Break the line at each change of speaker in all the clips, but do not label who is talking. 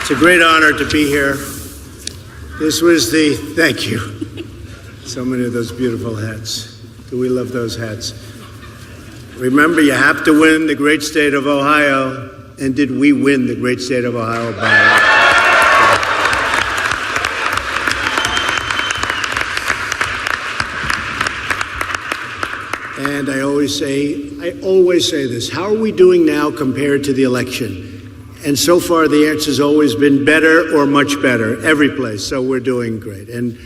It's a great honor to be here. Thank you. So many of those beautiful hats. Do we love those hats? Remember, you have to win the great state of Ohio. And did we win the great state of Ohio by And I always say this, how are we doing now compared to the election? And so far, the answer has always been better or much better, every place. So we're doing great. And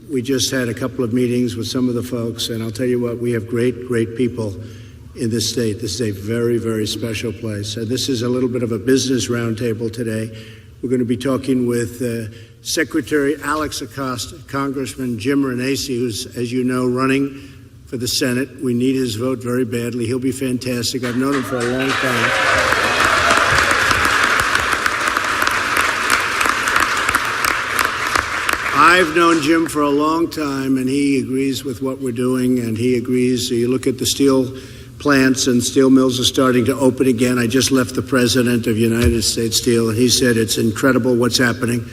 we just had a couple of meetings with some of the folks, and I'll tell you what, we have great, great people in this state. This is a very, very special place. This is a little bit of a business roundtable today. We're going to be talking with Secretary Alex Acosta, Congressman Jim Renacci, who's, as you know, running for the Senate. We need his vote very badly. He'll be fantastic. I've known him for a long time. I've known Jim for a long time, and he agrees with what we're doing, and he agrees. So you look at the steel plants, and steel mills are starting to open again. I just left the president of United States Steel, and he said it's incredible what's happening.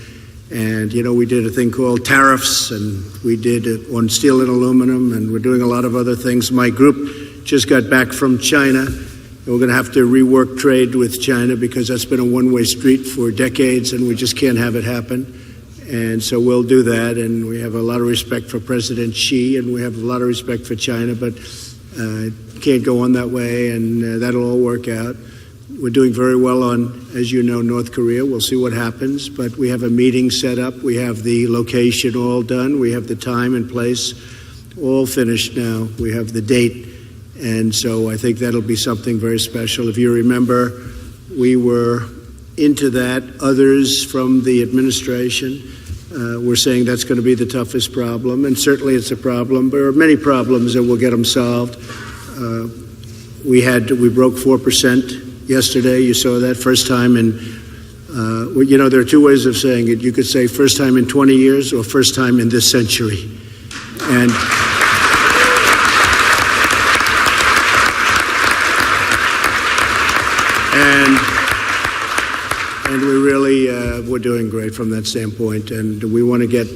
And, you know, we did a thing called tariffs, and we did it on steel and aluminum, and we're doing a lot of other things. My group just got back from China, and we're going to have to rework trade with China because that's been a one-way street for decades, and we just can't have it happen. And so we'll do that, and we have a lot of respect for President Xi, and we have a lot of respect for China, but can't go on that way, and that'll all work out. We're doing very well on, as you know, North Korea. We'll see what happens, but we have a meeting set up. We have the location all done. We have the time and place all finished now. We have the date, and so I think that'll be something very special. If you remember, we were into that. Others from the administration were saying that's going to be the toughest problem, and certainly it's a problem. There are many problems, and we'll get them solved. We broke 4% yesterday. You saw that first time in, you know, there are two ways of saying it. You could say first time in 20 years or first time in this century. And we really we're doing great from that standpoint, and we want to get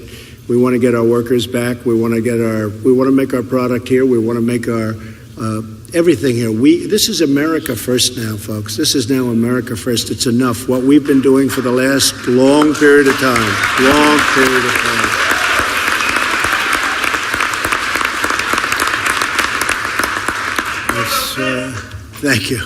our workers back. We want to make our product here. We want to make our everything here. This is America first now, folks. This is now America first. It's enough. What we've been doing for the last long period of time. Thank you.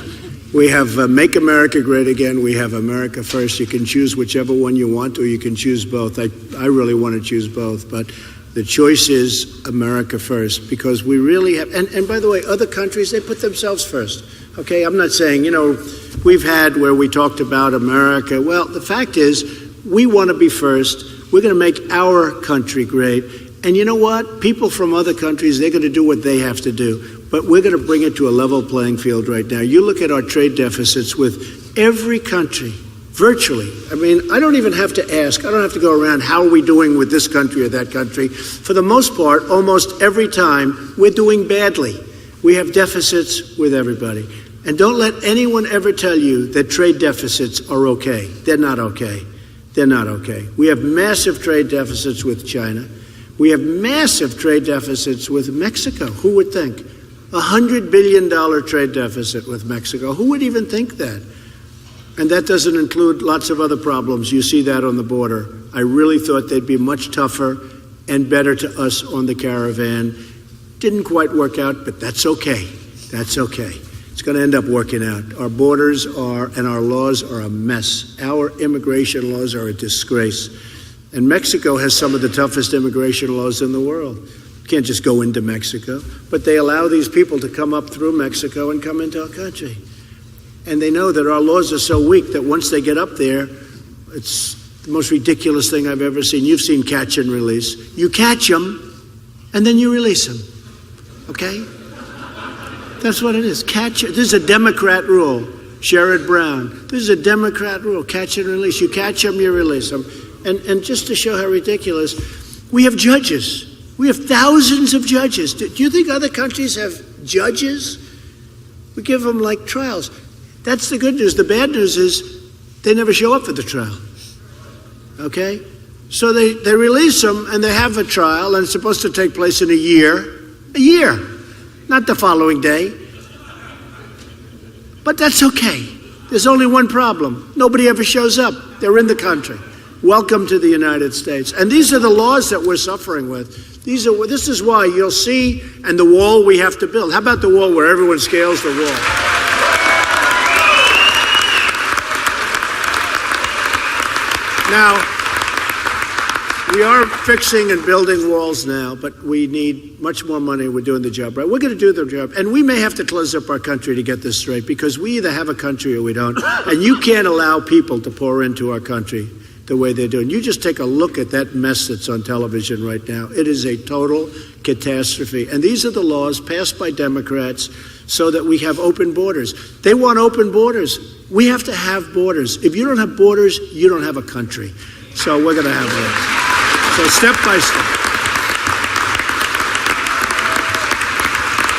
We have Make America Great Again. We have America First. You can choose whichever one you want, or you can choose both. I really want to choose both, but the choice is America First, because we really have, and by the way, other countries, they put themselves first. Okay, I'm not saying, you know, we've had where we talked about America. Well, the fact is, we want to be first. We're going to make our country great. And you know what? People from other countries, they're going to do what they have to do. But we're going to bring it to a level playing field right now. You look at our trade deficits with every country, virtually. I mean, I don't even have to ask. I don't have to go around, how are we doing with this country or that country? For the most part, almost every time, we're doing badly. We have deficits with everybody. And don't let anyone ever tell you that trade deficits are okay. They're not okay. They're not okay. We have massive trade deficits with China. We have massive trade deficits with Mexico. Who would think? $100 billion trade deficit with Mexico. Who would even think that? And that doesn't include lots of other problems. You see that on the border. I really thought they'd be much tougher and better to us on the caravan. Didn't quite work out, but that's okay. That's okay. It's going to end up working out. Our borders and our laws are a mess. Our immigration laws are a disgrace. And Mexico has some of the toughest immigration laws in the world. You can't just go into Mexico. But they allow these people to come up through Mexico and come into our country. And they know that our laws are so weak that once they get up there, it's the most ridiculous thing I've ever seen. You've seen catch and release. You catch them, and then you release them. Okay? That's what it is. Catch. This is a Democrat rule. Sherrod Brown. This is a Democrat rule. Catch and release. You catch them, you release them. And just to show how ridiculous, we have judges. We have thousands of judges. Do you think other countries have judges? We give them like trials. That's the good news. The bad news is They never show up for the trial. Okay? So they release them, and they have a trial, and it's supposed to take place in a year. A year, not the following day. But that's okay. There's only one problem. Nobody ever shows up. They're in the country. Welcome to the United States. And these are the laws that we're suffering with. This is why you'll see, and the wall we have to build. How about the wall where everyone scales the wall? Now, we are fixing and building walls now, but we need much more money. We're doing the job right. We're going to do the job. And we may have to close up our country to get this straight, because we either have a country or we don't. And you can't allow people to pour into our country the way they're doing. You just take a look at that mess that's on television right now. It is a total catastrophe. And these are the laws passed by Democrats so that we have open borders. They want open borders. We have to have borders. If you don't have borders, you don't have a country. So we're going to have borders. So step by step.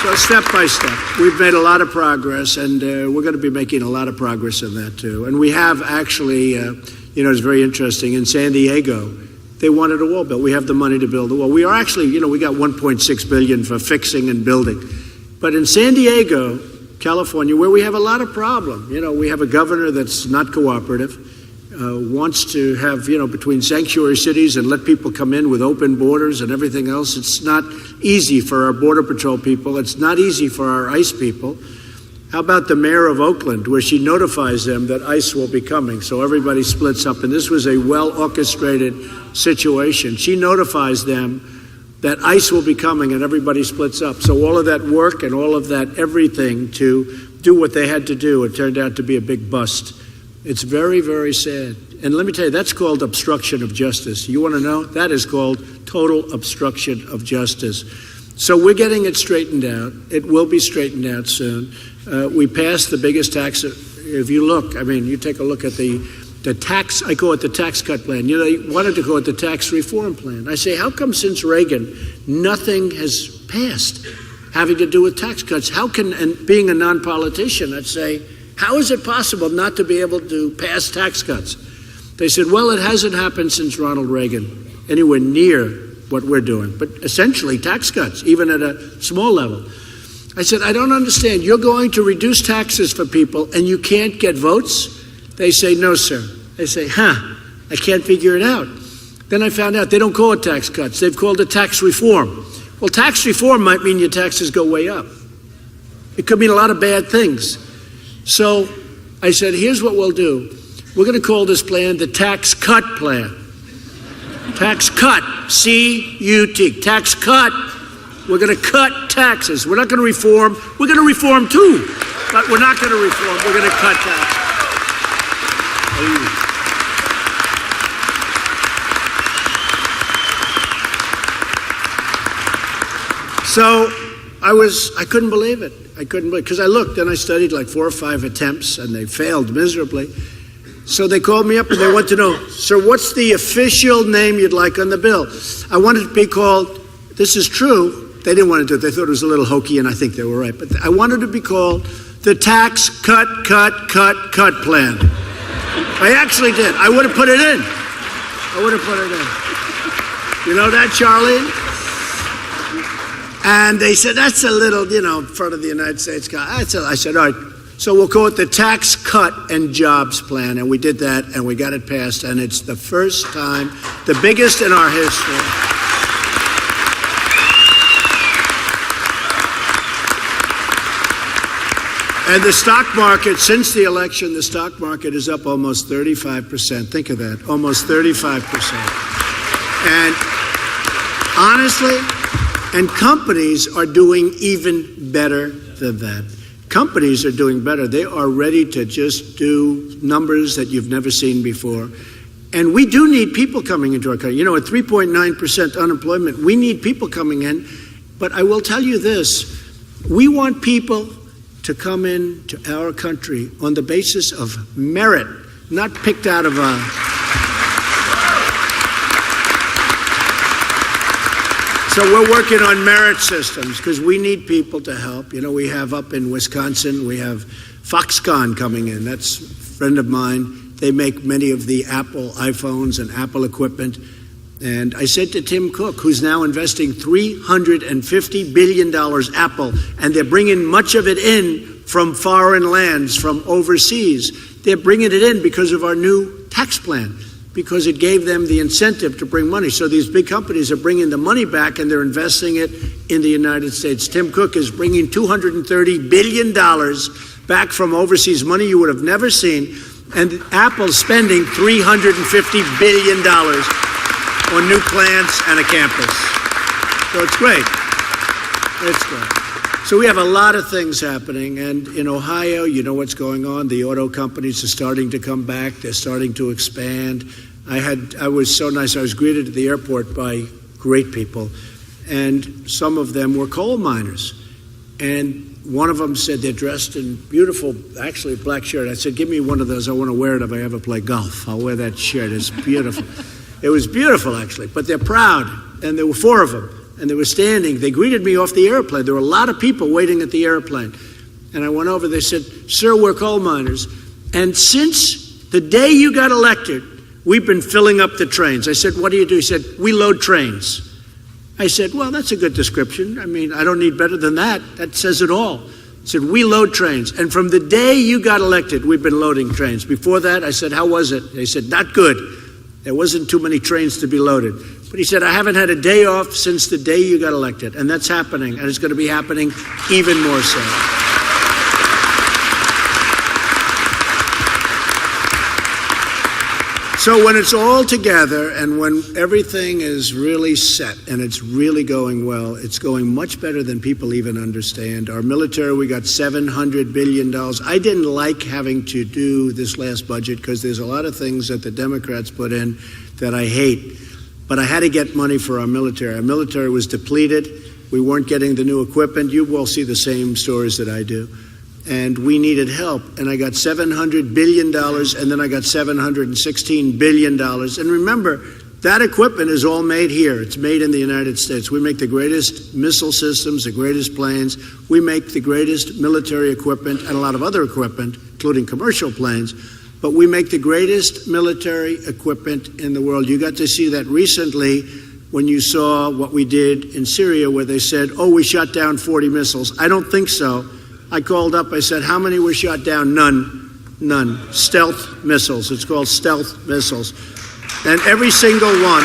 So step by step. We've made a lot of progress, and we're going to be making a lot of progress in that too. And we have actually, it's very interesting. In San Diego, they wanted a wall built. We have the money to build a wall. We are actually, we got $1.6 billion for fixing and building. But in San Diego, California, where we have a lot of problem, we have a governor that's not cooperative. Wants to have, between sanctuary cities and let people come in with open borders and everything else. It's not easy for our Border Patrol people. It's not easy for our ICE people. How about the mayor of Oakland, where she notifies them that ICE will be coming, so everybody splits up? And this was a well-orchestrated situation. She notifies them that ICE will be coming and everybody splits up. So all of that work and all of that everything to do what they had to do, it turned out to be a big bust. It's very, very sad. And let me tell you, that's called obstruction of justice. You want to know? That is called total obstruction of justice. So we're getting it straightened out. It will be straightened out soon. We passed the biggest tax. If you look, you take a look at the tax, I call it the tax cut plan. They wanted to call it the tax reform plan. I say, how come since Reagan, nothing has passed having to do with tax cuts? How can, and being a non-politician, I'd say, how is it possible not to be able to pass tax cuts? They said, well, it hasn't happened since Ronald Reagan, anywhere near what we're doing. But essentially, tax cuts, even at a small level. I said, I don't understand. You're going to reduce taxes for people and you can't get votes? They say, no, sir. I say, I can't figure it out. Then I found out they don't call it tax cuts. They've called it tax reform. Well, tax reform might mean your taxes go way up. It could mean a lot of bad things. So I said, here's what we'll do. We're going to call this plan the tax cut plan. Tax cut, C-U-T, tax cut. We're going to cut taxes. We're not going to reform. We're going to reform too, but we're not going to reform. We're going to cut taxes. So I couldn't believe it. Because I looked and I studied like 4 or 5 attempts and they failed miserably. So they called me up and they want to know, sir, what's the official name you'd like on the bill? I wanted it to be called, this is true. They didn't want to do it. They thought it was a little hokey, and I think they were right. But I wanted it to be called the tax cut plan. I actually did. I would have put it in. You know that, Charlie? And they said, that's a little, in front of the United States guy. I said, all right, so we'll call it the Tax Cut and Jobs Plan. And we did that, and we got it passed. And it's the first time, the biggest in our history. And the stock market, since the election, the stock market is up almost 35%. Think of that, almost 35%. And honestly, and companies are doing even better than that. Companies are doing better. They are ready to just do numbers that you've never seen before. And we do need people coming into our country. At 3.9% unemployment, we need people coming in. But I will tell you this, we want people to come into our country on the basis of merit, not picked out of a... So we're working on merit systems because we need people to help. We have up in Wisconsin, we have Foxconn coming in. That's a friend of mine. They make many of the Apple iPhones and Apple equipment. And I said to Tim Cook, who's now investing $350 billion Apple, and they're bringing much of it in from foreign lands, from overseas. They're bringing it in because of our new tax plan, because it gave them the incentive to bring money. So these big companies are bringing the money back and they're investing it in the United States. Tim Cook is bringing $230 billion back from overseas, money you would have never seen. And Apple's spending $350 billion on new plants and a campus. So it's great. It's great. So we have a lot of things happening, and in Ohio, you know what's going on. The auto companies are starting to come back. They're starting to expand. I was so nice. I was greeted at the airport by great people, and some of them were coal miners. And one of them said they're dressed in beautiful, actually a black shirt. I said, give me one of those. I want to wear it if I ever play golf. I'll wear that shirt. It's beautiful. It was beautiful, actually, but they're proud, and there were 4 of them. And they were standing. They greeted me off the airplane. There were a lot of people waiting at the airplane. And I went over. They said, sir, we're coal miners. And since the day you got elected, we've been filling up the trains. I said, what do you do? He said, we load trains. I said, well, that's a good description. I mean, I don't need better than that. That says it all. He said, we load trains. And from the day you got elected, we've been loading trains. Before that, I said, how was it? They said, not good. There wasn't too many trains to be loaded. But he said, I haven't had a day off since the day you got elected. And that's happening. And it's going to be happening even more so. So when it's all together and when everything is really set and it's really going well, it's going much better than people even understand. Our military, we got $700 billion. I didn't like having to do this last budget because there's a lot of things that the Democrats put in that I hate. But I had to get money for our military. Our military was depleted. We weren't getting the new equipment. You will see the same stories that I do. And we needed help. And I got $700 billion, and then I got $716 billion. And remember, that equipment is all made here. It's made in the United States. We make the greatest missile systems, the greatest planes. We make the greatest military equipment and a lot of other equipment, including commercial planes. But we make the greatest military equipment in the world. You got to see that recently when you saw what we did in Syria, where they said, oh, we shot down 40 missiles. I don't think so. I called up, I said, how many were shot down? None. Stealth missiles. It's called stealth missiles. And every single one.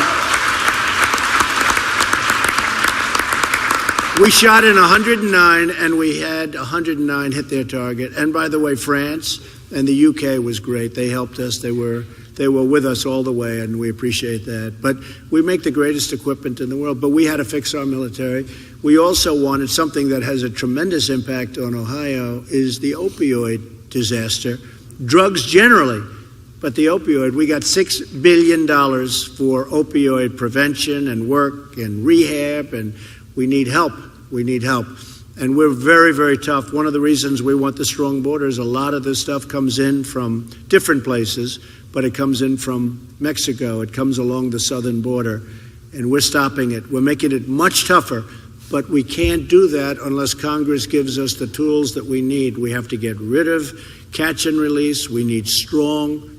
We shot in 109, and we had 109 hit their target. And by the way, France and the UK was great. They helped us. They were with us all the way, and we appreciate that. But we make the greatest equipment in the world, but we had to fix our military. We also wanted something that has a tremendous impact on Ohio is the opioid disaster. Drugs generally, but the opioid. We got $6 billion for opioid prevention and work and rehab, and we need help. We need help. And we're very, very tough. One of the reasons we want the strong borders, a lot of this stuff comes in from different places, but it comes in from Mexico. It comes along the southern border, and we're stopping it. We're making it much tougher, but we can't do that unless Congress gives us the tools that we need. We have to get rid of catch and release. We need strong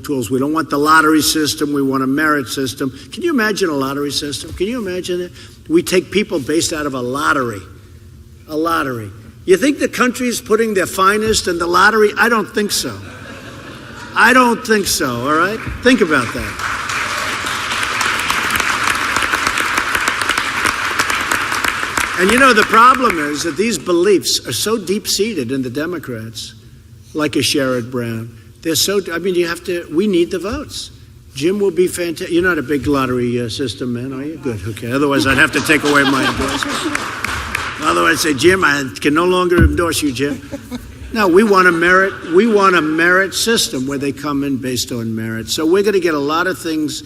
tools. We don't want the lottery system. We want a merit system. Can you imagine a lottery system? Can you imagine it? We take people based out of a lottery. A lottery. You think the country is putting their finest in the lottery? I don't think so. I don't think so, all right? Think about that. And you know, the problem is that these beliefs are so deep-seated in the Democrats, like a Sherrod Brown. They're so, I mean, we need the votes. Jim will be fantastic. You're not a big lottery system man, are you? Good, okay. Otherwise, I'd have to take away my endorsement. Otherwise, I'd say, Jim, I can no longer endorse you, Jim. No, we want a merit system where they come in based on merit. So we're going to get a lot of things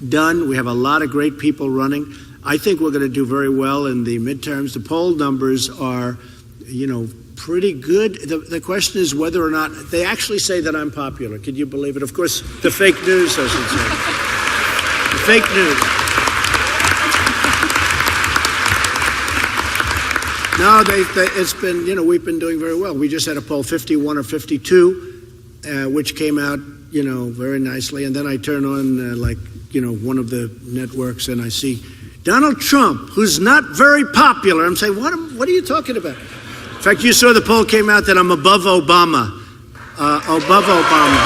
done. We have a lot of great people running. I think we're going to do very well in the midterms. The poll numbers are, pretty good. The question is whether or not they actually say that I'm popular. Can you believe it? Of course, the fake news doesn't say it. The fake news. No, it's been, we've been doing very well. We just had a poll, 51 or 52. which came out, very nicely. And then I turn on, one of the networks, and I see Donald Trump, who's not very popular. I'm saying, what are you talking about? In fact, you saw the poll came out that I'm above Obama. Above Obama.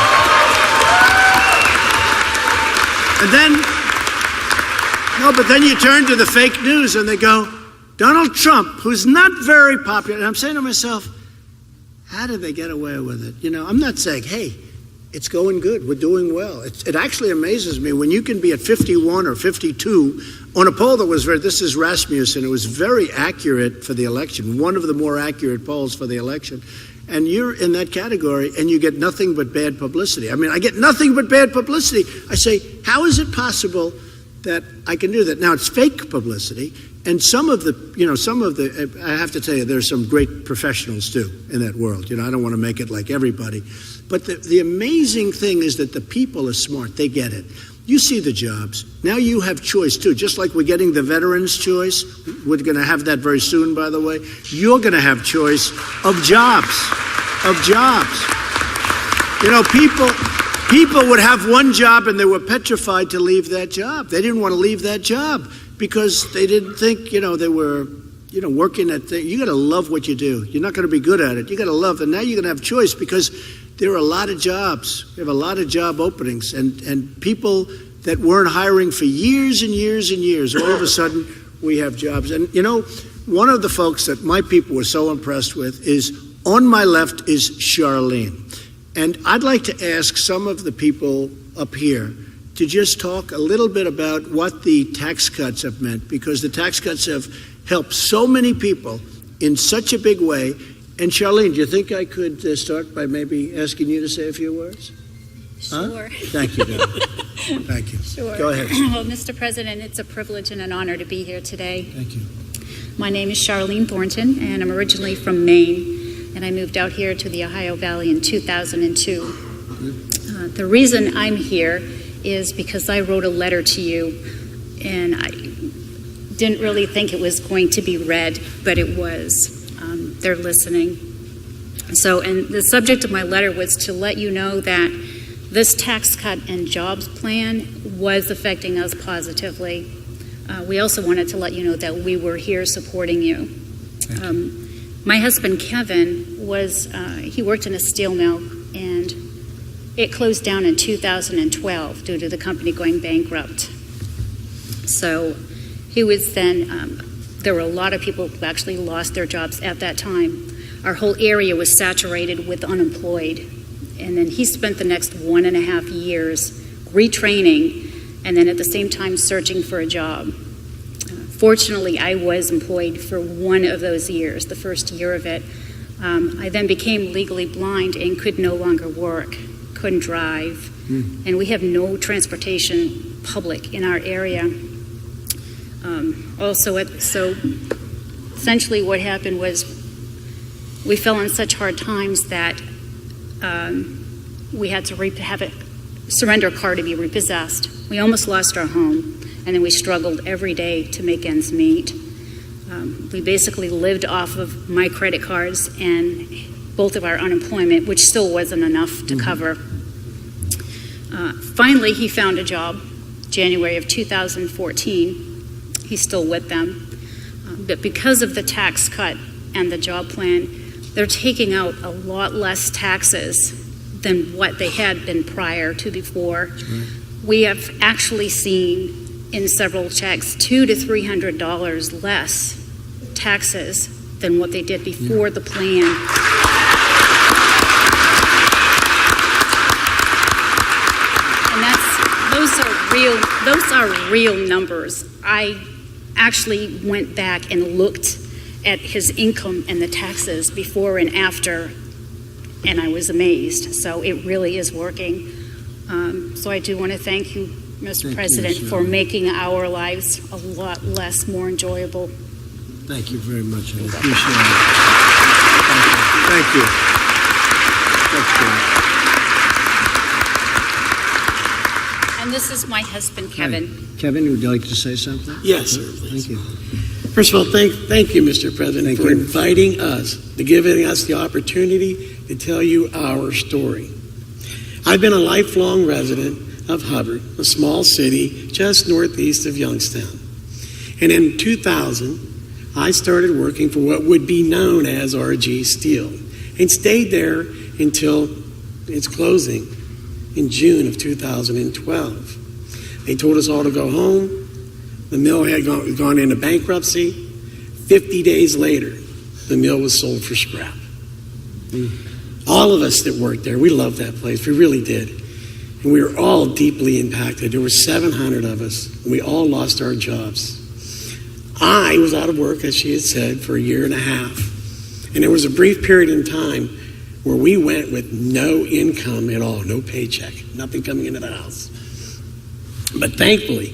And then you turn to the fake news and they go, Donald Trump, who's not very popular. And I'm saying to myself, how did they get away with it? I'm not saying, hey, it's going good. We're doing well. It actually amazes me when you can be at 51 or 52 on a poll that was this is Rasmussen. It was very accurate for the election, one of the more accurate polls for the election. And you're in that category and you get nothing but bad publicity. I mean, I get nothing but bad publicity. I say, how is it possible that I can do that? Now, it's fake publicity. And some of the, I have to tell you, there's some great professionals too in that world. I don't want to make it like everybody. But the amazing thing is that the people are smart. They get it. You see the jobs. Now you have choice too. Just like we're getting the veterans' choice. We're going to have that very soon, by the way. You're going to have choice of jobs. Of jobs. People would have one job and they were petrified to leave that job. They didn't want to leave that job because they didn't think, they were, working at things. You got to love what you do. You're not going to be good at it. You got to love it. Now you're going to have choice because there are a lot of jobs. We have a lot of job openings and people that weren't hiring for years and years and years. All of a sudden, we have jobs. And, one of the folks that my people were so impressed with is, on my left is Charlene. And I'd like to ask some of the people up here to just talk a little bit about what the tax cuts have meant, because the tax cuts have helped so many people in such a big way. And Charlene, do you think I could start by maybe asking you to say a few words?
Sure.
Huh? Thank you, darling. Thank you.
Sure.
Go ahead.
Well, Mr. President, it's a privilege and an honor to be here today.
Thank you.
My name is Charlene Thornton, and I'm originally from Maine, and I moved out here to the Ohio Valley in 2002. The reason I'm here is because I wrote a letter to you, and I didn't really think it was going to be read, but it was. They're listening. So, and the subject of my letter was to let you know that this tax cut and jobs plan was affecting us positively. We also wanted to let you know that we were here supporting you. My husband, Kevin, he worked in a steel mill, and it closed down in 2012 due to the company going bankrupt. So he was then, there were a lot of people who actually lost their jobs at that time. Our whole area was saturated with unemployed. And then he spent the next 1.5 years retraining and then at the same time searching for a job. Fortunately, I was employed for one of those years, the first year of it. I then became legally blind and could no longer work, couldn't drive, and we have no transportation public in our area. So essentially what happened was we fell in such hard times that we had to have a surrender card to be repossessed. We almost lost our home, and then we struggled every day to make ends meet. We basically lived off of my credit cards and both of our unemployment, which still wasn't enough to cover. Finally, he found a job, January of 2014. He's still with them. But because of the tax cut and the job plan, they're taking out a lot less taxes than what they had been prior to before. Right. We have actually seen in several checks $200 to $300 less taxes than what they did before the plan. And those are real numbers. I actually went back and looked at his income and the taxes before and after, and I was amazed. So it really is working. So I do want to thank you, Mr. President, for making our lives a lot more enjoyable.
Thank you very much. I appreciate it. Thank you.
And this is my husband, Kevin.
Hi. Kevin, would you like to say something?
Yes, sir.
Thank you.
First of all, thank you, Mr. President, for inviting us, to giving us the opportunity to tell you our story. I've been a lifelong resident of Hubbard, a small city just northeast of Youngstown. And in 2000, I started working for what would be known as RG Steel and stayed there until its closing in June of 2012. They told us all to go home. The mill had gone into bankruptcy. 50 days later, the mill was sold for scrap. All of us that worked there, we loved that place. We really did. And we were all deeply impacted. There were 700 of us, and we all lost our jobs. I was out of work, as she had said, for a year and a half. And there was a brief period in time where we went with no income at all, no paycheck, nothing coming into the house. But thankfully,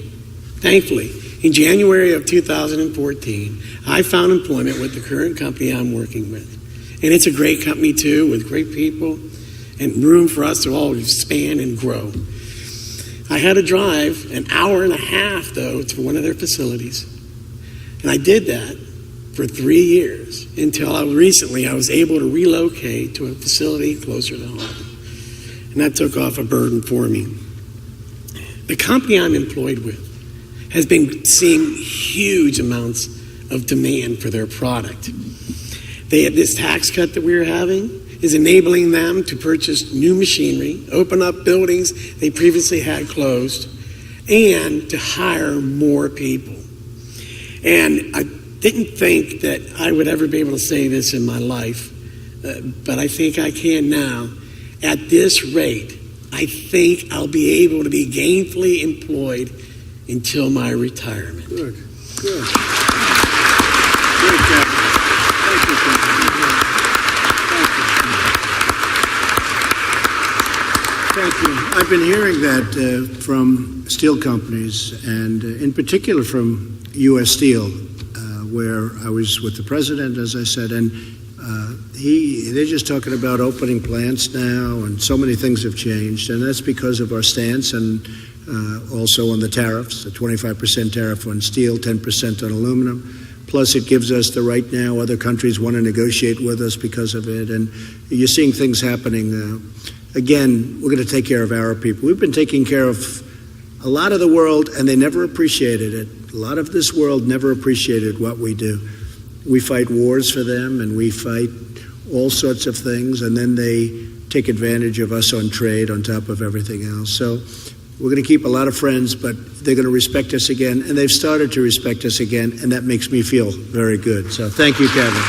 in January of 2014, I found employment with the current company I'm working with. And it's a great company too, with great people and room for us to all expand and grow. I had to drive an hour and a half, though, to one of their facilities. And I did that for 3 years until recently I was able to relocate to a facility closer to home. And that took off a burden for me. The company I'm employed with has been seeing huge amounts of demand for their product. They have this tax cut that we're having is enabling them to purchase new machinery, open up buildings they previously had closed, and to hire more people. And I didn't think that I would ever be able to say this in my life, but I think I can now. At this rate, I think I'll be able to be gainfully employed until my retirement.
Good. Good, Kevin. Thank you, Kevin. Thank you. I've been hearing that from steel companies, and in particular from U.S. Steel, where I was with the president, as I said, and they're just talking about opening plants now, and so many things have changed, and that's because of our stance, and also on the tariffs, the 25% tariff on steel, 10% on aluminum. Plus, it gives us the right now. Other countries want to negotiate with us because of it, and you're seeing things happening. Again, we're going to take care of our people. We've been taking care of a lot of the world, and they never appreciated it. A lot of this world never appreciated what we do. We fight wars for them, and we fight all sorts of things, and then they take advantage of us on trade on top of everything else. So we're going to keep a lot of friends, but they're going to respect us again, and they've started to respect us again, and that makes me feel very good. So thank you, Kevin.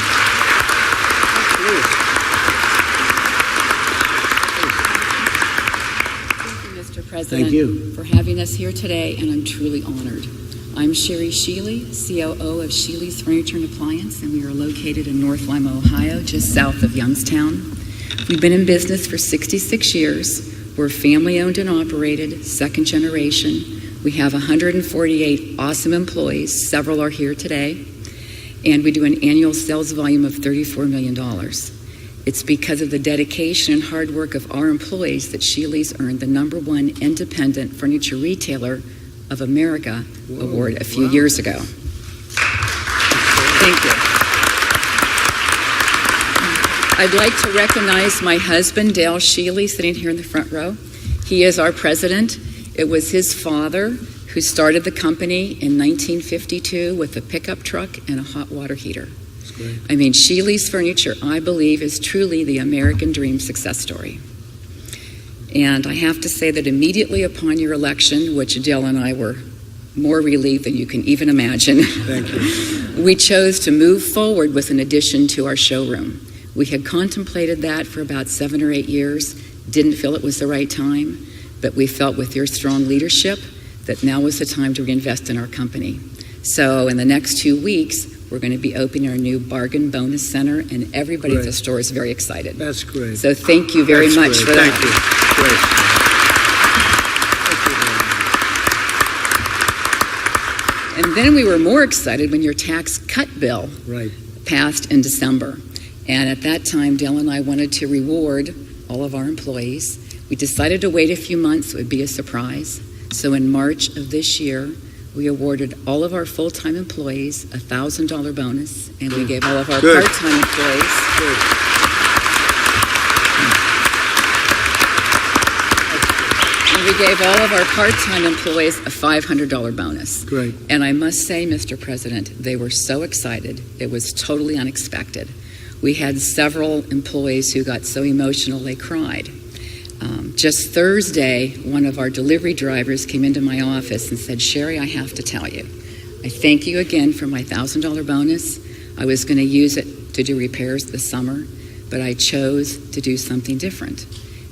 President,
Thank you
for having us here today, and I'm truly honored. I'm Sherry Sheely, COO of Sheely's Furniture and Appliance, and we are located in North Lima, Ohio, just south of Youngstown. We've been in business for 66 years. We're family-owned and operated, second generation. We have 148 awesome employees. Several are here today. And we do an annual sales volume of $34 million. It's because of the dedication and hard work of our employees that Sheely's earned the #1 independent furniture retailer of America award a few years ago. Thank you. I'd like to recognize my husband, Dale Sheely, sitting here in the front row. He is our president. It was his father who started the company in 1952 with a pickup truck and a hot water heater. I mean, Sheely's Furniture, I believe, is truly the American dream success story. And I have to say that immediately upon your election, which Dale and I were more relieved than you can even imagine,
Thank you.
we chose to move forward with an addition to our showroom. We had contemplated that for about 7 or 8 years, didn't feel it was the right time, but we felt with your strong leadership that now was the time to reinvest in our company. So in the next 2 weeks, we're going to be opening our new bargain bonus center, and everybody at the store is very excited.
That's great.
So thank you very much for
Thank
that.
you. Great.
And then we were more excited when your tax cut bill
Right.
passed in December. And at that time, Dale and I wanted to reward all of our employees. We decided to wait a few months. It would be a surprise. So in March of this year, we awarded all of our full-time employees a $1,000 bonus, and we gave all of our part-time employees And we gave all of our part-time employees a $500 bonus.
Great.
And I must say, Mr. President, they were so excited. It was totally unexpected. We had several employees who got so emotional they cried. Just Thursday, one of our delivery drivers came into my office and said, Sherry, I have to tell you, I thank you again for my $1,000 bonus. I was going to use it to do repairs this summer, but I chose to do something different.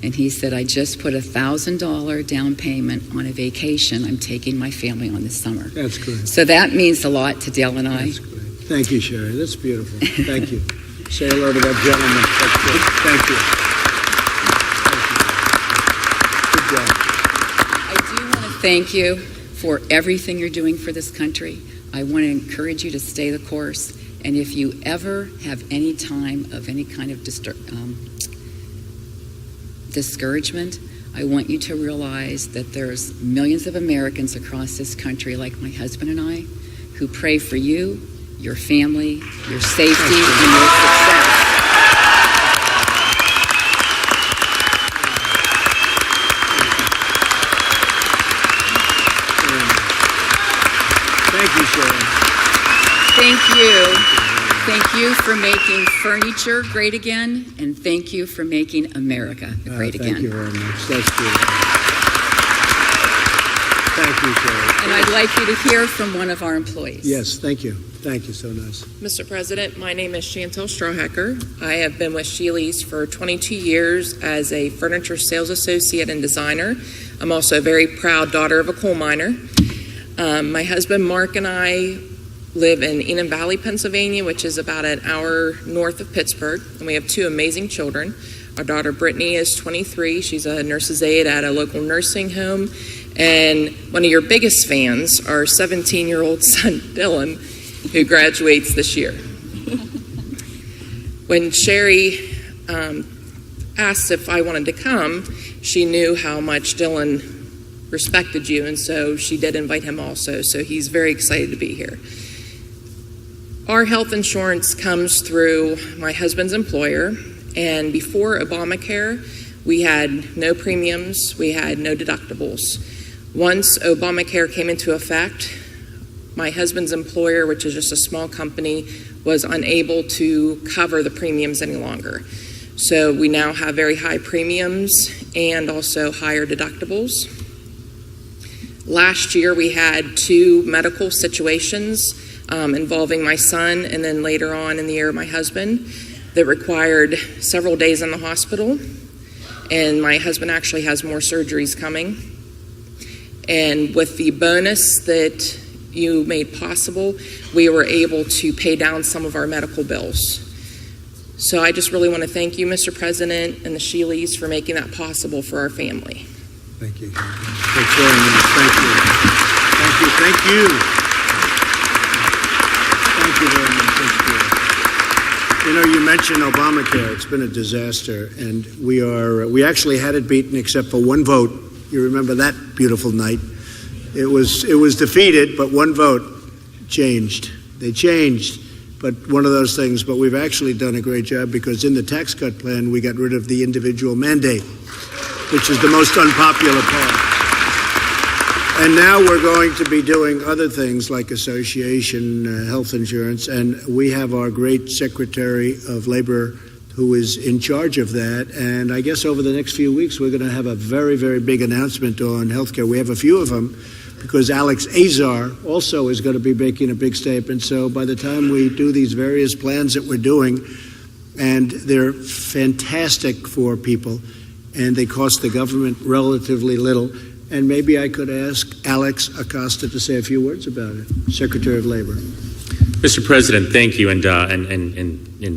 And he said, I just put $1,000 down payment on a vacation I'm taking my family on this summer.
That's great.
So that means a lot to Dale and I.
That's great. Thank you, Sherry. That's beautiful. Thank you. Say hello to that gentleman. That's good. Thank you.
I do want to thank you for everything you're doing for this country. I want to encourage you to stay the course. And if you ever have any time of any kind of discouragement, I want you to realize that there's millions of Americans across this country, like my husband and I, who pray for you, your family, your safety, and your success.
Thank you, Sharon.
Thank you. Thank you for making furniture great again, and thank you for making America great again.
Thank you very much. That's beautiful. Thank you, Sharon.
And I'd like you to hear from one of our employees.
Yes, thank you. Thank you, so nice.
Mr. President, my name is Chantel Strawhacker. I have been with Sheely's for 22 years as a furniture sales associate and designer. I'm also a very proud daughter of a coal miner. My husband Mark and I live in Enum Valley, Pennsylvania, which is about an hour north of Pittsburgh, and we have two amazing children. Our daughter Brittany is 23. She's a nurse's aide at a local nursing home, and one of your biggest fans, our 17-year-old son Dylan, who graduates this year. When Sherry asked if I wanted to come, she knew how much Dylan respected you, and so she did invite him also, so he's very excited to be here. Our health insurance comes through my husband's employer, and before Obamacare, we had no premiums, we had no deductibles. Once Obamacare came into effect, my husband's employer, which is just a small company, was unable to cover the premiums any longer. So we now have very high premiums and also higher deductibles. Last year, we had two medical situations involving my son, and then later on in the year, my husband, that required several days in the hospital. And my husband actually has more surgeries coming. And with the bonus that you made possible, we were able to pay down some of our medical bills. So I just really want to thank you, Mr. President, and the Sheelys for making that possible for our family.
Thank you. Thanks very much. Thank you. Thank you. Thank you. Thank you very much. That's good. You know, you mentioned Obamacare. It's been a disaster, and we actually had it beaten except for one vote. You remember that beautiful night? It was defeated, but one vote changed. They changed, but one of those things. But we've actually done a great job, because in the tax cut plan, we got rid of the individual mandate, which is the most unpopular part. And now we're going to be doing other things like association health insurance, and we have our great Secretary of Labor who is in charge of that. And I guess over the next few weeks, we're going to have a very, very big announcement on healthcare. We have a few of them, because Alex Azar also is going to be making a big statement. So by the time we do these various plans that we're doing, and they're fantastic for people, and they cost the government relatively little. And maybe I could ask Alex Acosta to say a few words about it, Secretary of Labor.
Mr. President, thank you. And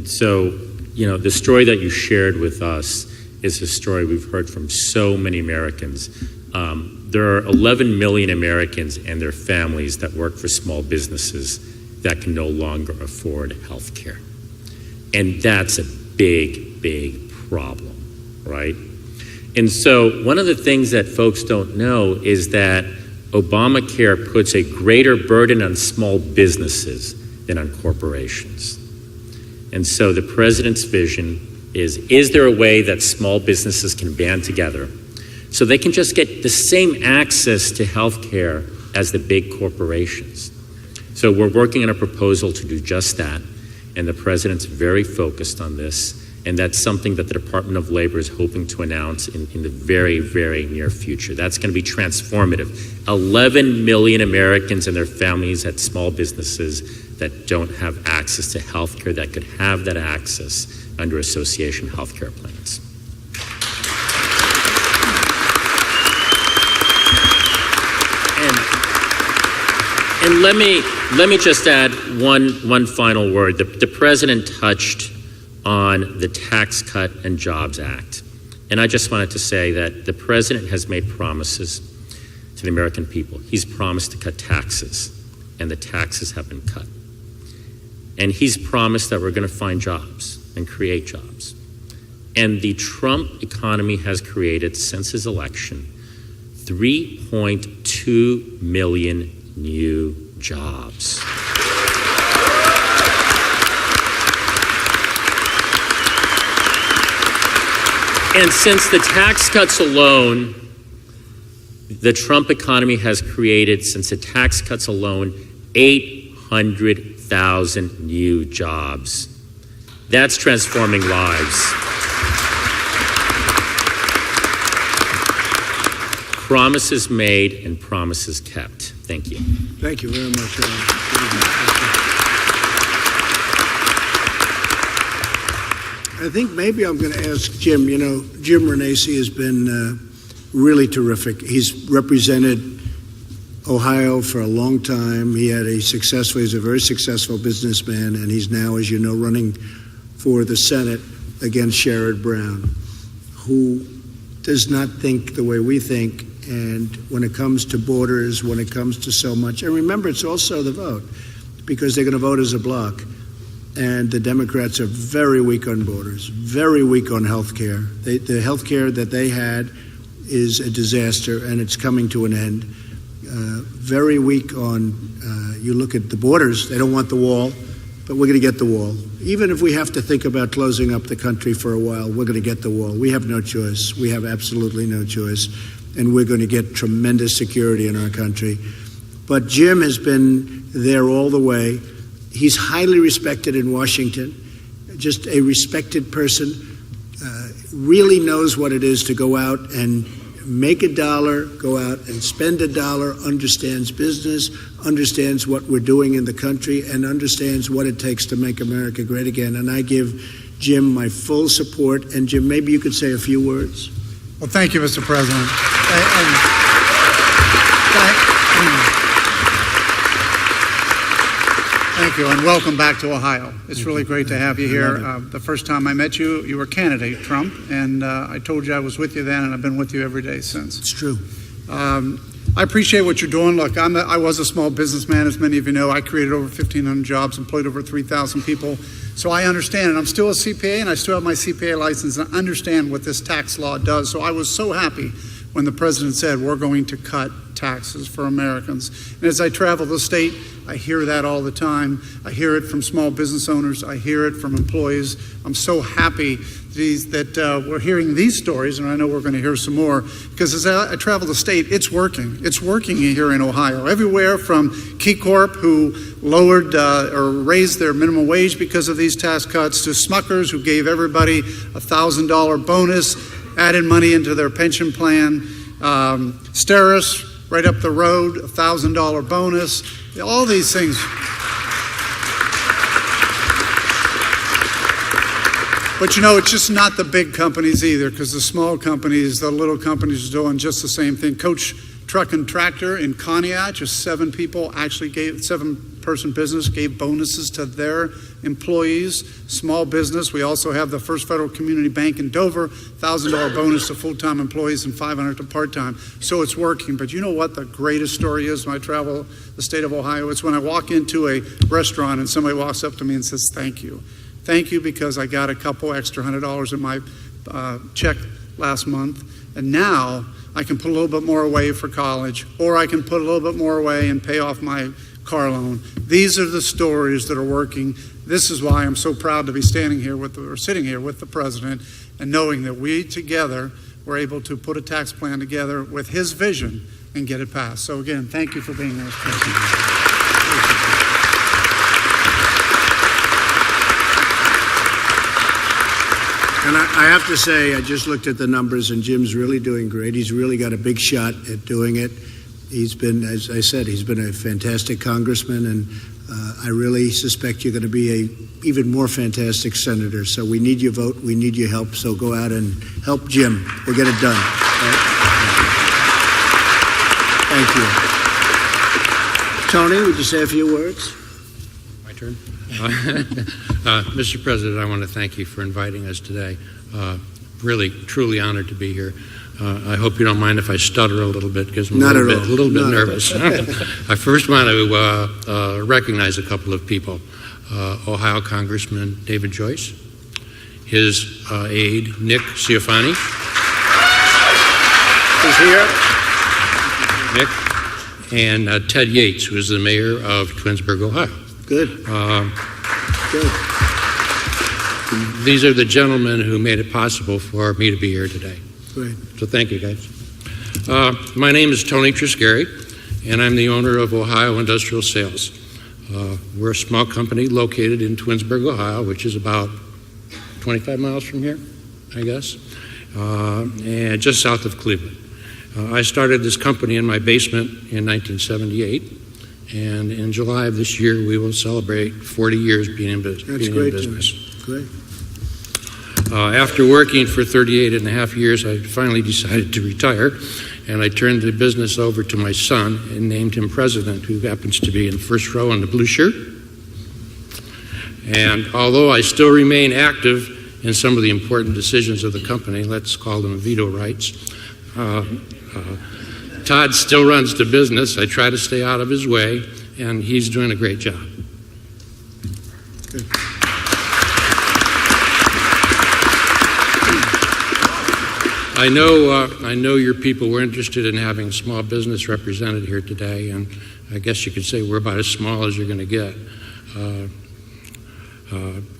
so, you know, the story that you shared with us is a story we've heard from so many Americans. There are 11 million Americans and their families that work for small businesses that can no longer afford health care. And that's a big, big problem, right? And so one of the things that folks don't know is that Obamacare puts a greater burden on small businesses than on corporations. And so the president's vision is there a way that small businesses can band together so they can just get the same access to health care as the big corporations. So we're working on a proposal to do just that, and the president's very focused on this, and that's something that the Department of Labor is hoping to announce in the very, very near future. That's going to be transformative. 11 million Americans and their families at small businesses that don't have access to health care that could have that access under association health care plans. And let me just add one final word. The president touched on the Tax Cut and Jobs Act. And I just wanted to say that the president has made promises to the American people. He's promised to cut taxes, and the taxes have been cut. And he's promised that we're going to find jobs and create jobs. And the Trump economy has created, since his election, 3.2 million new jobs. And since the tax cuts alone, the Trump economy has created, since the tax cuts alone, 800,000 new jobs. That's transforming lives. Promises made and promises kept. Thank you.
Thank you very much, Alan. I think maybe I'm going to ask Jim. You know, Jim Renacci has been really terrific. He's represented Ohio for a long time. He's a very successful businessman, and he's now, as you know, running for the Senate against Sherrod Brown, who does not think the way we think. And when it comes to borders, when it comes to so much, and remember, it's also the vote, because they're going to vote as a bloc. And the Democrats are very weak on borders, very weak on health care. The health care that they had is a disaster, and it's coming to an end. Very weak on, you look at the borders, they don't want the wall, but we're going to get the wall. Even if we have to think about closing up the country for a while, we're going to get the wall. We have no choice. We have absolutely no choice. And we're going to get tremendous security in our country. But Jim has been there all the way. He's highly respected in Washington, just a respected person, really knows what it is to go out and make a dollar, go out and spend a dollar, understands business, understands what we're doing in the country, and understands what it takes to make America great again. And I give Jim my full support. And Jim, maybe you could say a few words.
Well, thank you, Mr. President. Thank you, and welcome back to Ohio. It's really great to have you here. The first time I met you, you were candidate Trump, and I told you I was with you then, and I've been with you every day since.
It's true.
I appreciate what you're doing. Look, I was a small businessman, as many of you know. I created over 1,500 jobs, employed over 3,000 people. So I understand, and I'm still a CPA, and I still have my CPA license, and I understand what this tax law does. So I was so happy when the president said, we're going to cut taxes for Americans. And as I travel the state, I hear that all the time. I hear it from small business owners. I hear it from employees. I'm so happy that we're hearing these stories, and I know we're going to hear some more, because as I travel the state, it's working. It's working here in Ohio. Everywhere from KeyCorp, who lowered or raised their minimum wage because of these tax cuts, to Smuckers, who gave everybody a $1,000 bonus, added money into their pension plan, Steris, right up the road, a $1,000 bonus, all these things. But you know, it's just not the big companies either, because the small companies, the little companies are doing just the same thing. Coach Truck and Tractor in Conneaut, just 7 people actually gave, 7-person business gave bonuses to their employees. Small business. We also have the First Federal Community Bank in Dover, $1,000 bonus to full-time employees and $500 to part-time. So it's working. But you know what the greatest story is when I travel the state of Ohio? It's when I walk into a restaurant and somebody walks up to me and says, thank you. Thank you, because I got a couple extra $100 in my check last month, and now I can put a little bit more away for college, or I can put a little bit more away and pay off my car loan. These are the stories that are working. This is why I'm so proud to be sitting here with the president, and knowing that we together were able to put a tax plan together with his vision and get it passed. So again, thank you for being here, Mr. President.
And I have to say, I just looked at the numbers, and Jim's really doing great. He's really got a big shot at doing it. He's been, as I said, he's been a fantastic congressman, and I really suspect you're going to be a even more fantastic senator. So we need your vote. We need your help. So go out and help Jim. We'll get it done. Right? Thank you. Tony, would you say a few words?
My turn. Mr. President, I want to thank you for inviting us today. Really, truly honored to be here. I hope you don't mind if I stutter a little bit because I'm a little bit nervous. I first want to recognize a couple of people. Ohio Congressman David Joyce, his aide Nick Ciafani.
He's here.
Nick, and Ted Yates, who is the mayor of Twinsburg, Ohio.
Good. Good.
These are the gentlemen who made it possible for me to be here today.
Great.
So thank you, guys. My name is Tony Triscari, and I'm the owner of Ohio Industrial Sales. We're a small company located in Twinsburg, Ohio, which is about 25 miles from here, I guess, and just south of Cleveland. I started this company in my basement in 1978, and in July of this year, we will celebrate 40 years being in business.
That's great, great.
After working for 38 and a half years, I finally decided to retire, and I turned the business over to my son and named him president, who happens to be in the first row in the blue shirt. And although I still remain active in some of the important decisions of the company, let's call them veto rights, Todd still runs the business. I try to stay out of his way, and he's doing a great job.
Good.
I know your people were interested in having small business represented here today, and I guess you could say we're about as small as you're going to get.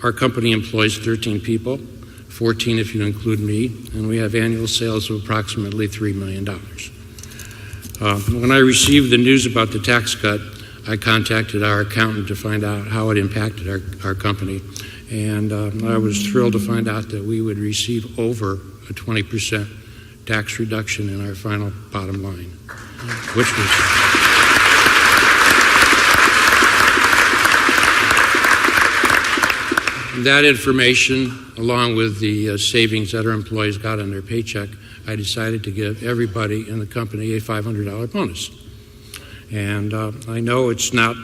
Our company employs 13 people, 14 if you include me, and we have annual sales of approximately $3 million. When I received the news about the tax cut, I contacted our accountant to find out how it impacted our company, and I was thrilled to find out that we would receive over a 20% tax reduction in our final bottom line, which was that information, along with the savings that our employees got on their paycheck, I decided to give everybody in the company a $500 bonus. And I know it's not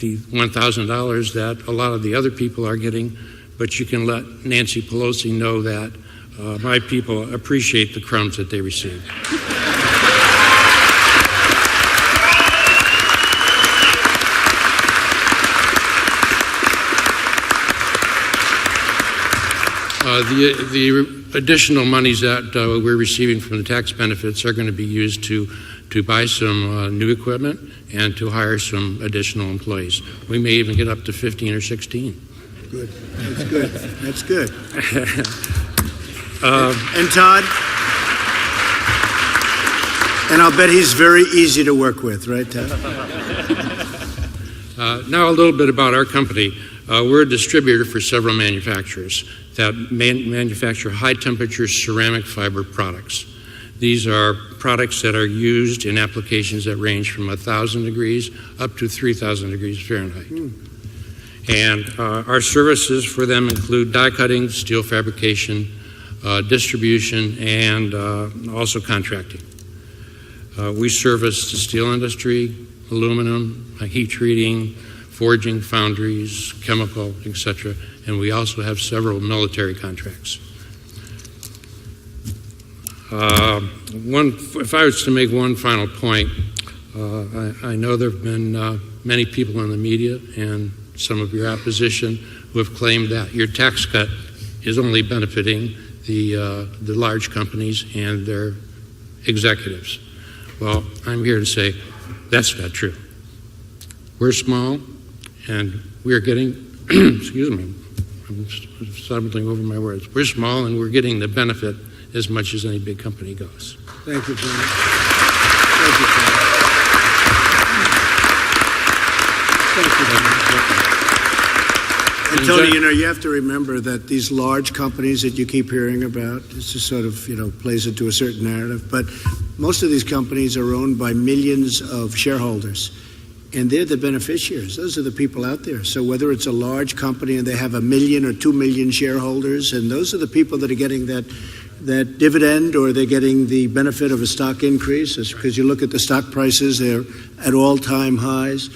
the $1,000 that a lot of the other people are getting, but you can let Nancy Pelosi know that my people appreciate the crumbs that they receive. The additional monies that we're receiving from the tax benefits are going to be used to buy some new equipment and to hire some additional employees. We may even get up to 15 or 16.
Good. That's good. That's good. And Todd? And I'll bet he's very easy to work with, right, Todd?
Now a little bit about our company. We're a distributor for several manufacturers that manufacture high-temperature ceramic fiber products. These are products that are used in applications that range from 1,000 degrees up to 3,000 degrees Fahrenheit. And our services for them include die cutting, steel fabrication, distribution, and also contracting. We service the steel industry, aluminum, heat treating, forging, foundries, chemical, etc. And we also have several military contracts. If I was to make one final point, I know there have been many people in the media and some of your opposition who have claimed that your tax cut is only benefiting the large companies and their executives. Well, I'm here to say that's not true. We're small, and we're getting, excuse me, I'm stumbling over my words. We're small, and we're getting the benefit as much as any big company goes.
Thank you, Tony. Thank you, Tony. Thank you, Tony. And Tony, you have to remember that these large companies that you keep hearing about, this just sort of, plays into a certain narrative, but most of these companies are owned by millions of shareholders, and they're the beneficiaries. Those are the people out there. So whether it's a large company and they have 1 million or 2 million shareholders, and those are the people that are getting that dividend, or they're getting the benefit of a stock increase, because you look at the stock prices, they're at all-time highs.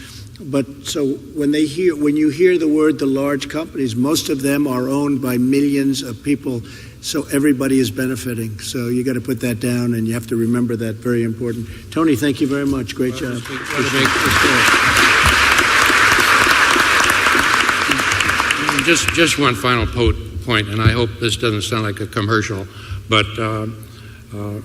But so when you hear the word the large companies, most of them are owned by millions of people, so everybody is benefiting. So you got to put that down, and you have to remember that. Very important. Tony, thank you very much. Great job.
Just one final point, and I hope this doesn't sound like a commercial, but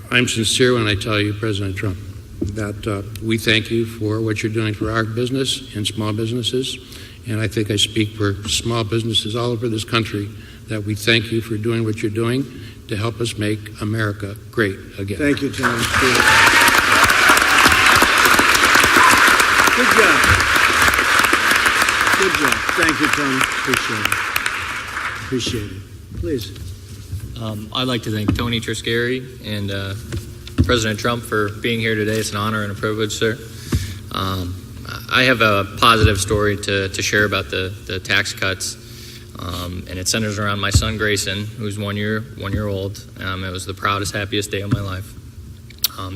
I'm sincere when I tell you, President Trump, that we thank you for what you're doing for our business and small businesses. And I think I speak for small businesses all over this country, that we thank you for doing what you're doing to help us make America great again.
Thank you, Tom. Good job. Good job. Thank you, Tom. Appreciate it. Please.
I'd like to thank Tony Triscari and President Trump for being here today. It's an honor and a privilege, sir. I have a positive story to share about the tax cuts, and it centers around my son Grayson, who's 1 year old. It was the proudest, happiest day of my life.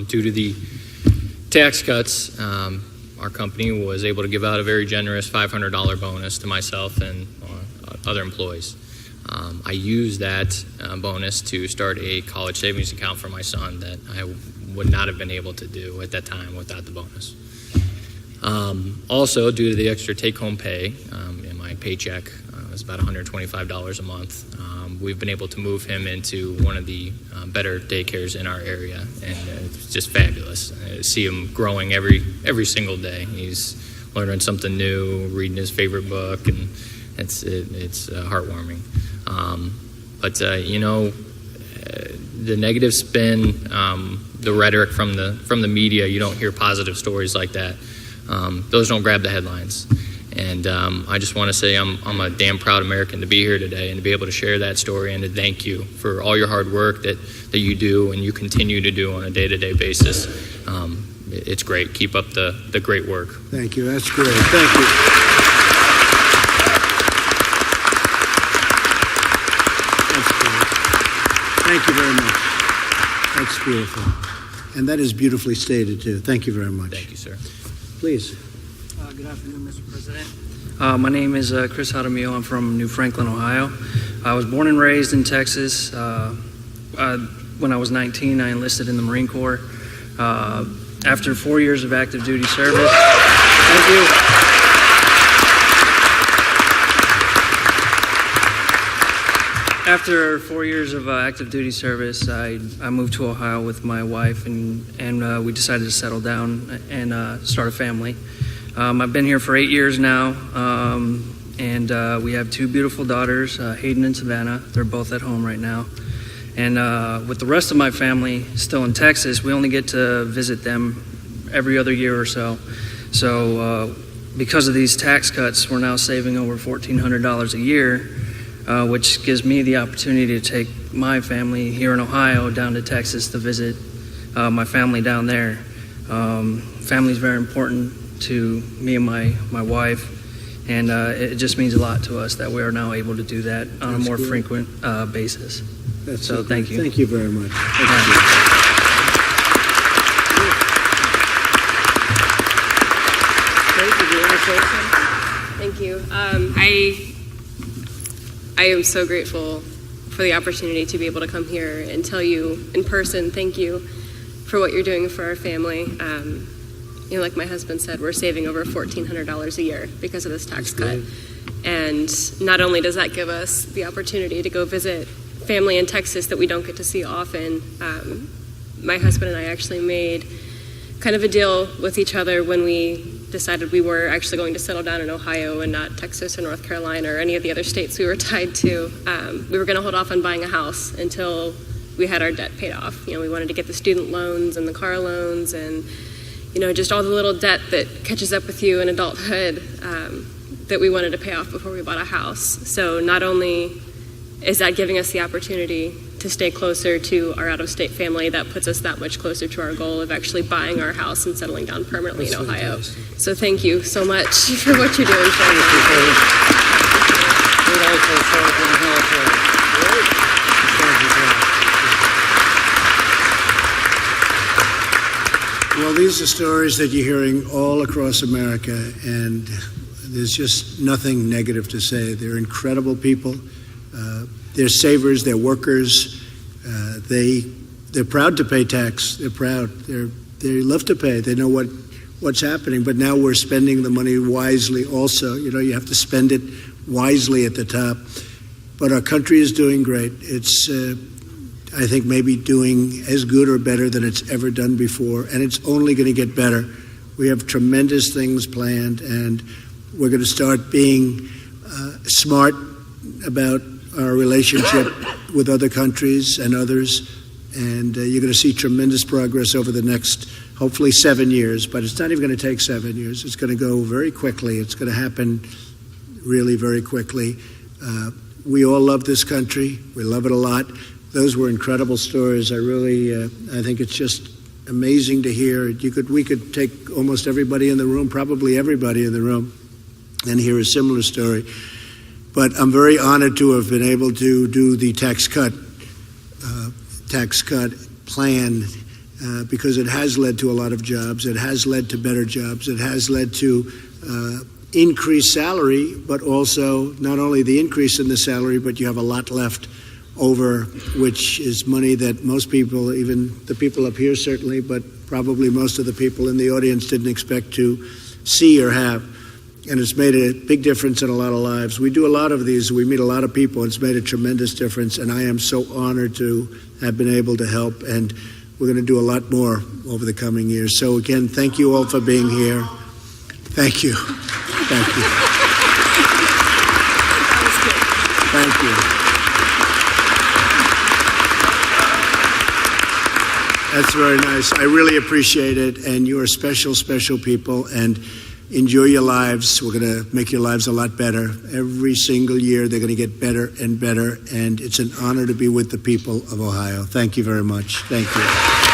Due to the tax cuts, our company was able to give out a very generous $500 bonus to myself and other employees. I used that bonus to start a college savings account for my son that I would not have been able to do at that time without the bonus. Also, due to the extra take-home pay in my paycheck, it was about $125 a month, we've been able to move him into one of the better daycares in our area, and it's just fabulous. I see him growing every single day. He's learning something new, reading his favorite book, and it's heartwarming. But the negative spin, the rhetoric from the media, you don't hear positive stories like that. Those don't grab the headlines. And I just want to say I'm a damn proud American to be here today and to be able to share that story, and to thank you for all your hard work that you do and you continue to do on a day-to-day basis. It's great. Keep up the great work.
Thank you. That's great. Thank you. Thank you very much. That's beautiful. And that is beautifully stated, too. Thank you very much.
Thank you, sir.
Please.
Good afternoon, Mr. President. My name is Chris Jaramillo. I'm from New Franklin, Ohio. I was born and raised in Texas. When I was 19, I enlisted in the Marine Corps. After 4 years of active duty service, thank you. After 4 years of active duty service, I moved to Ohio with my wife, and we decided to settle down and start a family. I've been here for 8 years now, and we have two beautiful daughters, Hayden and Savannah. They're both at home right now. And with the rest of my family still in Texas, we only get to visit them every other year or so. So because of these tax cuts, we're now saving over $1,400 a year, which gives me the opportunity to take my family here in Ohio down to Texas to visit my family down there. Family is very important to me and my wife, and it just means a lot to us that we are now able to do that on a more frequent basis. So thank you.
Thank you very much.
Thank you. I am so grateful for the opportunity to be able to come here and tell you in person, thank you for what you're doing for our family. Like my husband said, we're saving over $1,400 a year because of this tax cut. And not only does that give us the opportunity to go visit family in Texas that we don't get to see often, my husband and I actually made kind of a deal with each other when we decided we were actually going to settle down in Ohio and not Texas or North Carolina or any of the other states we were tied to. We were going to hold off on buying a house until we had our debt paid off. We wanted to get the student loans and the car loans and, just all the little debt that catches up with you in adulthood that we wanted to pay off before we bought a house. So not only is that giving us the opportunity to stay closer to our out-of-state family, that puts us that much closer to our goal of actually buying our house and settling down permanently in Ohio.
Fantastic.
So thank you so much for what you're doing for me.
We'd also served in the military.
Well, these are stories that you're hearing all across America, and there's just nothing negative to say. They're incredible people. They're savers. They're workers. They're proud to pay tax. They're proud. They love to pay. They know what's happening. But now we're spending the money wisely. Also, you have to spend it wisely at the top. But our country is doing great. It's I think maybe doing as good or better than it's ever done before, and it's only going to get better. We have tremendous things planned, and we're going to start being smart about our relationship with other countries and others, and you're going to see tremendous progress over the next, hopefully, 7 years, but it's not even going to take 7 years. It's going to go very quickly. It's going to happen really very quickly. We all love this country. We love it a lot. Those were incredible stories. I think it's just amazing to hear. We could take almost everybody in the room, probably everybody in the room, and hear a similar story. But I'm very honored to have been able to do the tax cut plan because it has led to a lot of jobs. It has led to better jobs. It has led to increased salary, but also not only the increase in the salary, but you have a lot left over, which is money that most people, even the people up here certainly, but probably most of the people in the audience didn't expect to see or have. And it's made a big difference in a lot of lives. We do a lot of these. We meet a lot of people. It's made a tremendous difference, and I am so honored to have been able to help, and we're going to do a lot more over the coming years. So again, thank you all for being here. Thank you. Thank you. Thank you. That's very nice. I really appreciate it, and you are special, special people, and enjoy your lives. We're going to make your lives a lot better. Every single year, they're going to get better and better, and it's an honor to be with the people of Ohio. Thank you very much. Thank you.